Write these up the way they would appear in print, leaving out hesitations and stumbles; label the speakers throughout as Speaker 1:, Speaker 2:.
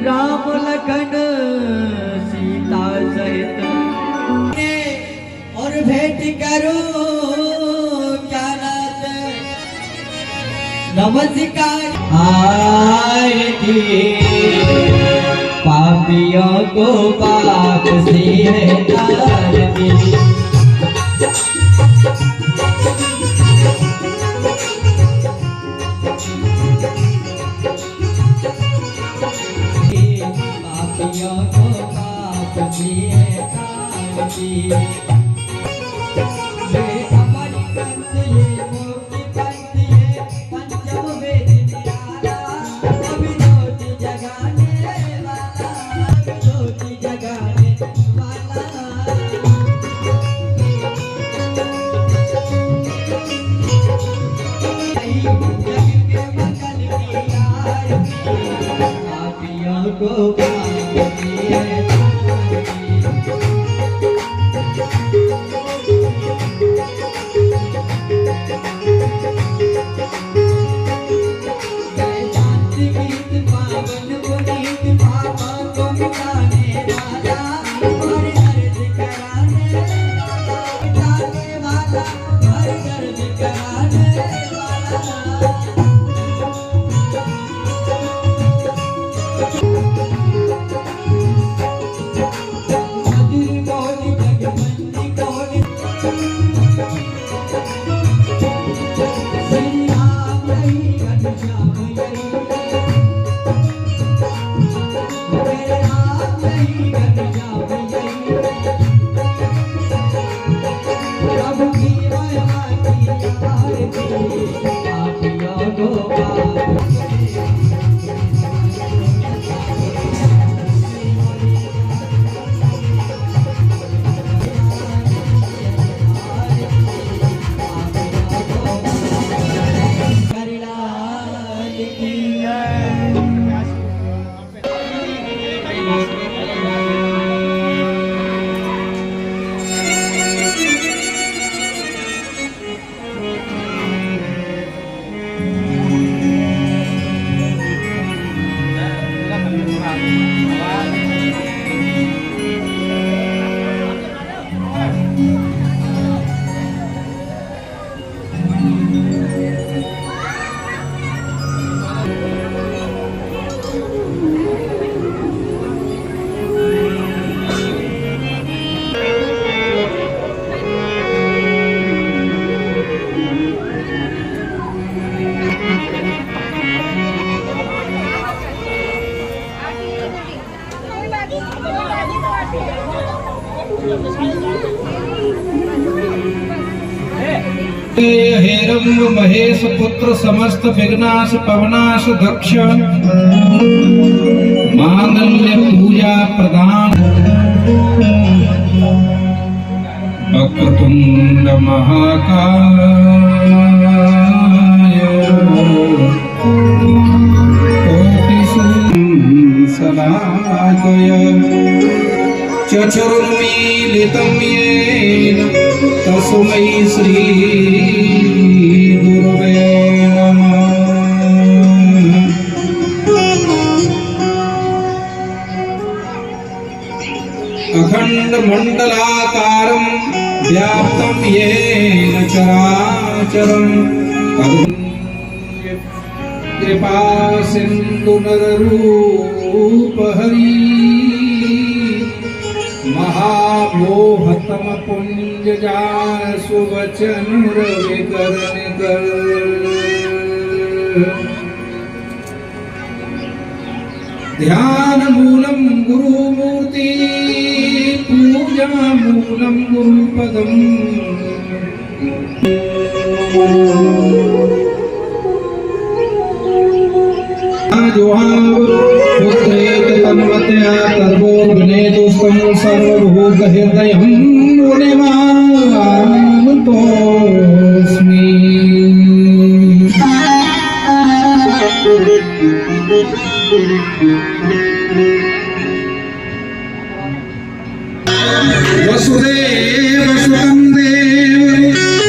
Speaker 1: राम लखन सीता सहित और भेंट करो क्या नाथ नमस्कार आरती पापियों को पाप से आरती
Speaker 2: हेरंग महेश पुत्र समस्त विघ्नाश पवनाश दक्ष मांगल्य पूजा प्रदान वक्रतुंड महाकाय कोटि सलाकय चतुर्मीलितं येन तस्मै श्री गुरुवे नमः। अखंड मंडलाकारं व्याप्तं येन चराचरं कृपा सिंधु नररूप हरि महामोहतम पुंज जाय सुवचन रवि करण कर ध्यान मूलम गुरु मूर्ति पूजा मूलम गुरु पदम पुत्रेत तन्मत्या तर्वो विनेदुस्तं सर्वभूत हृदयं मुनिमानतोऽस्मि। वसुदेव सुतं देव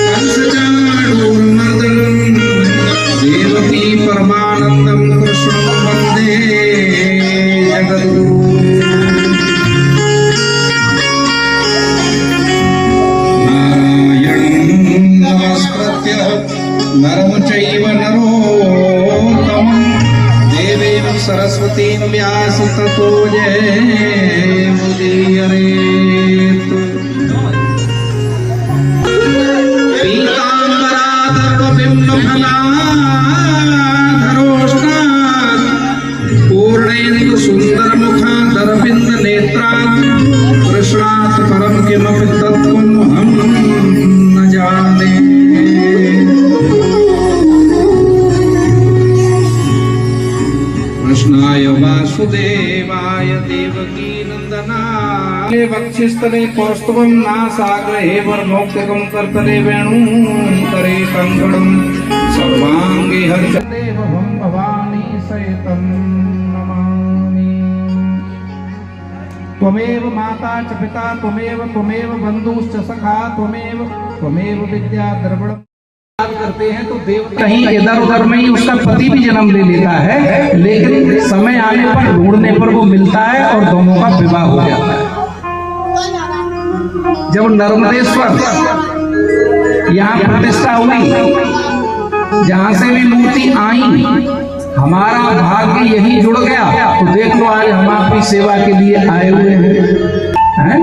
Speaker 2: कंसचाणूरमर्दनं देवकी परमानन्दं कृष्णं वन्दे जगद्गुरुम्। नारायणं नमस्कृत्य नरं चैव नरोत्तमं देवीं सरस्वतीं व्यास ततो जयमुदीरयेत्। पीताम्बराधरबिम्बफलाधरोष्णात् पूर्णेन्दुसुन्दरमुखाधरबिन्दनेत्रात् कृष्णात् परं किमपि तत्त्वमहं न जाने। कृष्णाय वासुदेवाय देवकी नंदनाय वक्षस्थले कौस्तुभं नासाग्रहे वर्णोक्तकं कर्तले वेणुं करे कंकणं सर्वांगे हर्षदेवं भवानी सहितं नमामि। त्वमेव माता च पिता त्वमेव बन्धुश्च सखा त्वमेव विद्या द्रविणम्। करते हैं तो देव कहीं इधर उधर में ही उसका पति भी जन्म ले लेता है, लेकिन समय आने पर ढूंढने पर वो मिलता है और दोनों का विवाह हो जाता है। जब नर्मदेश्वर यहाँ प्रतिष्ठा हुई, जहां से भी मूर्ति आई, हमारा भाग्य यही जुड़ गया। तो देख लो आज हम आपकी सेवा के लिए आए हुए हैं,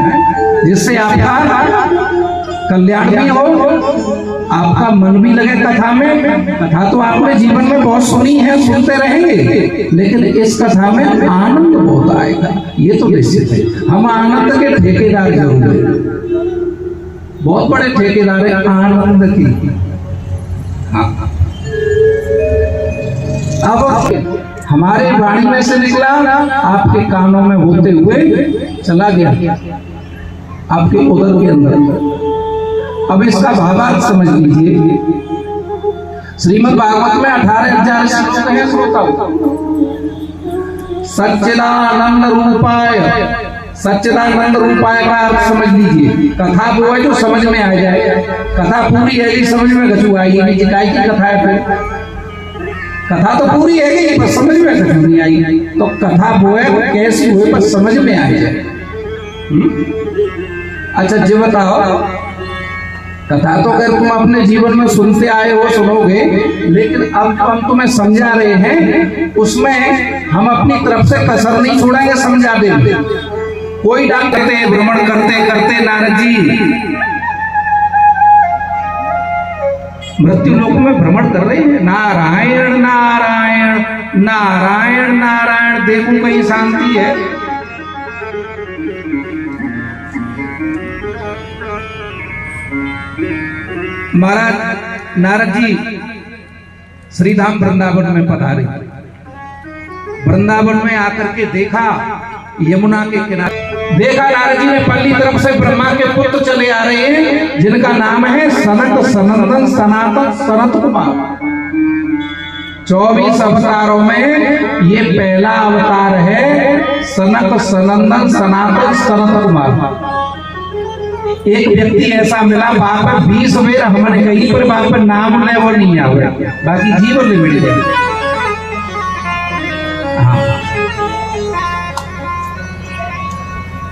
Speaker 2: जिससे आपका कल्याण भी हो, आपका मन भी लगे कथा में। कथा तो आपने जीवन में बहुत सुनी है, सुनते रहेंगे, लेकिन इस कथा में आनंद बहुत आएगा, ये तो निश्चित है। हम आनंद के ठेकेदार जरूर हैं, बहुत बड़े ठेकेदार हैं आनंद की। हाँ, अब हमारे वाणी में से निकला, आपके कानों में होते हुए चला गया आपके उदर के अंदर। अब इसका भावार्थ समझ लीजिए। श्रीमद् भागवत में 18,000 श्लोक हैं श्रोताओ। सच्चिदानंद रूपाय का अर्थ समझ लीजिए। कथा वो है जो समझ में आ जाए। कथा पूरी है कि समझ में घसू आएगी, काय की कथा है फिर? कथा तो पूरी है कि बस समझ में घसू नहीं आई। तो कथा वो है कैसी हुई बस समझ में आ जाए। अच्छा जी बताओ, कथा तो अगर तुम अपने जीवन में सुनते आए हो, सुनोगे, लेकिन अब हम तुम्हें समझा रहे हैं, उसमें हम अपनी तरफ से कसर नहीं छोड़ेंगे, समझा देंगे। कोई डांट करते भ्रमण करते करते नारद जी मृत्यु लोक में भ्रमण कर रहे हैं। नारायण नारायण नारायण नारायण, देखो कहीं शांति है? महाराज नारद जी श्रीधाम वृंदावन में पधारे। वृंदावन में आकर के देखा यमुना के किनारे, देखा नारद जी ने पल्ली तरफ से ब्रह्मा के पुत्र चले आ रहे हैं, जिनका नाम है सनत सनंदन सनातन सनत कुमार। 24 अवतारों में ये पहला अवतार है, सनक सनंदन सनातन सनत कुमार। एक व्यक्ति ऐसा मिला, बाप 20 बेर हमने कहीं पर बाप नाम ले वो नहीं आवे, बाकी जीवन ले मिल जाए।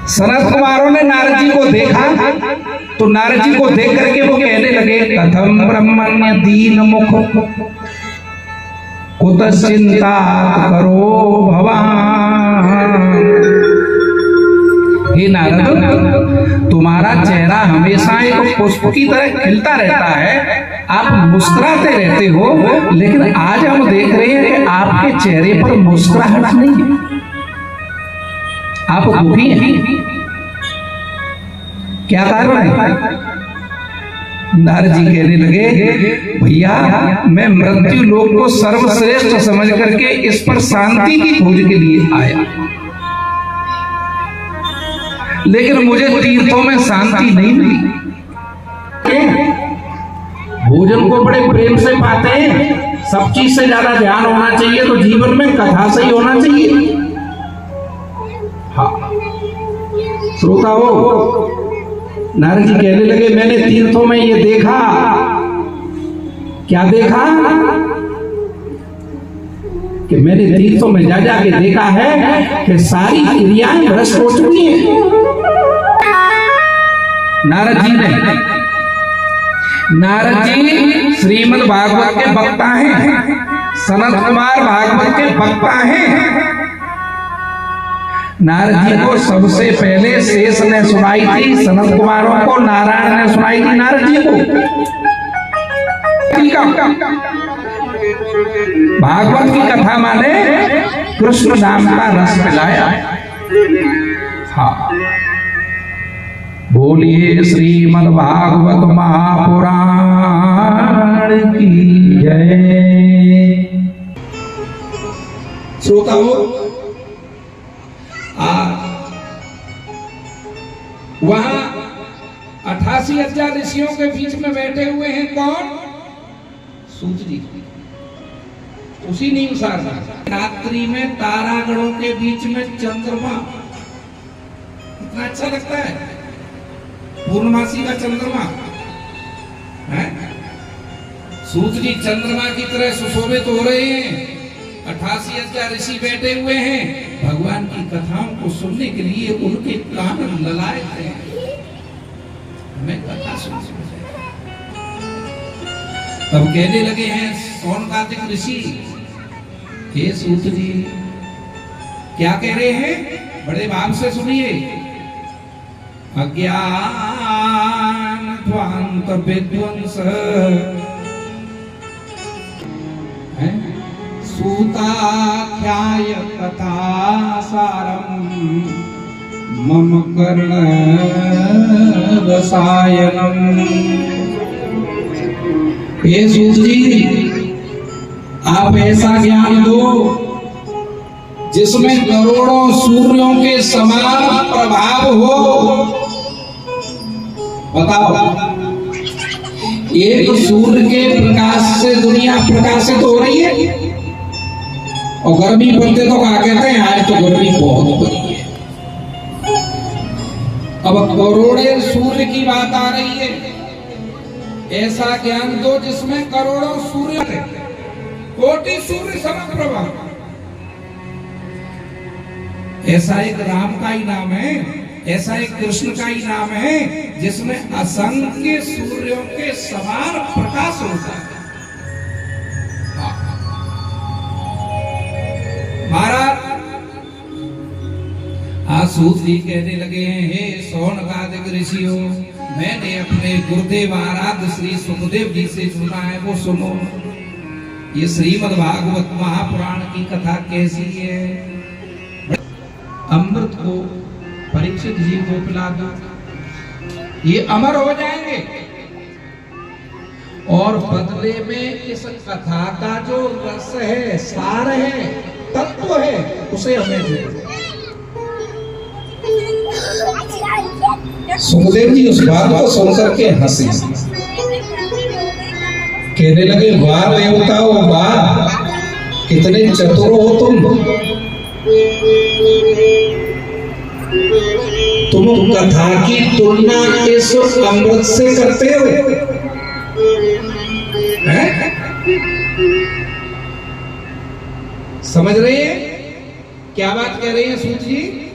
Speaker 2: सनत कुमारों ने नारद जी को देखा, तो नारद जी को देख करके वो कहने लगे, कथम ब्रह्मण्य दीन मुख कुत चिंता करो भवान। हे नारद, तुम्हारा चेहरा हमेशा एक पुष्प की तरह खिलता रहता है, आप मुस्कुराते रहते हो, लेकिन आज हम देख रहे हैं कि आपके चेहरे पर मुस्कुराहट नहीं है, आप दुखी हैं। क्या कारण है? नारद जी कहने लगे, भैया मैं मृत्यु लोक को सर्वश्रेष्ठ समझ करके इस पर शांति की खोज के लिए आया, लेकिन मुझे तीर्थों में शांति नहीं मिली। भोजन को बड़े प्रेम से पाते हैं, सब चीज से ज्यादा ध्यान होना चाहिए, तो जीवन में कथा से ही होना चाहिए। हाँ, श्रोता हो, नारद जी कहने लगे मैंने तीर्थों में ये देखा। क्या देखा? कि मैंने तीर्थों में जा जाके देखा है कि सारी क्रियाएं भ्रष्ट हो चुकी हैं। नारद जी श्रीमद् भागवत के वक्ता हैं, सनत कुमार भागवत के वक्ता हैं। नारद जी को सबसे पहले शेष ने सुनाई थी, सनत कुमारों को नारायण ने सुनाई थी नारद जी को। भागवत की कथा माने कृष्ण नाम का रस पिलाया। हाँ, बोलिए श्रीमद् भागवत महापुराण की जय। श्रोताओ, वहां 88,000 ऋषियों के बीच में बैठे हुए हैं कौन? सूत जी। उसी नीम सार रात्रि में तारागणों के बीच में चंद्रमा, कितना अच्छा लगता है, पूर्णमासी का चंद्रमा है। सूत जी चंद्रमा की तरह सुशोभित हो रहे हैं। 88,000 ऋषि बैठे हुए हैं, भगवान की कथाओं को सुनने के लिए उनके कान ललायत हैं। हमें कथा सुननी है। तब कहने लगे हैं सौनकादिक ऋषि, हे सूत जी, क्या कह रहे हैं? बड़े भाव से सुनिए। अज्ञान ध्वांत विध्वंस सूताख्याय कथा सारम मम कर्ण रसायनम। हे सूत जी, आप ऐसा ज्ञान दो जिसमें करोड़ों सूर्यों के समान प्रभाव हो। बताओ, एक सूर्य के प्रकाश से दुनिया प्रकाशित हो रही है, और गर्मी पड़ते तो क्या कहते हैं, आज तो गर्मी बहुत पड़ी है। अब करोड़ों सूर्य की बात आ रही है। ऐसा ज्ञान दो जिसमें करोड़ों सूर्य, कोटि सूर्य समप्रभा। ऐसा एक राम का ही नाम है, ऐसा एक कृष्ण का ही नाम है जिसमें असंख्य सूर्यों के समान प्रकाश होता है। महाराज सूत जी कहने लगे हैं, हे सौनकादिक ऋषियों, मैंने अपने गुरुदेव आराध्य श्री सुखदेव जी से सुना है, वो सुनो। ये श्रीमद् भागवत महापुराण की कथा कैसी है? अमृत को परीक्षित जी को पिला दो, ये अमर हो जाएंगे, और बदले में इस कथा का जो रस है, सार है, तत्व है, उसे हमें दे। सुखदेव जी उस बात को सुनकर के हंसे, कहने लगे, वाह देवताओ वाह, कितने चतुर हो तुम कथा की तुलना इस अमृत से करते हो, हैं? समझ रहे हैं क्या बात कह रहे हैं सूत जी?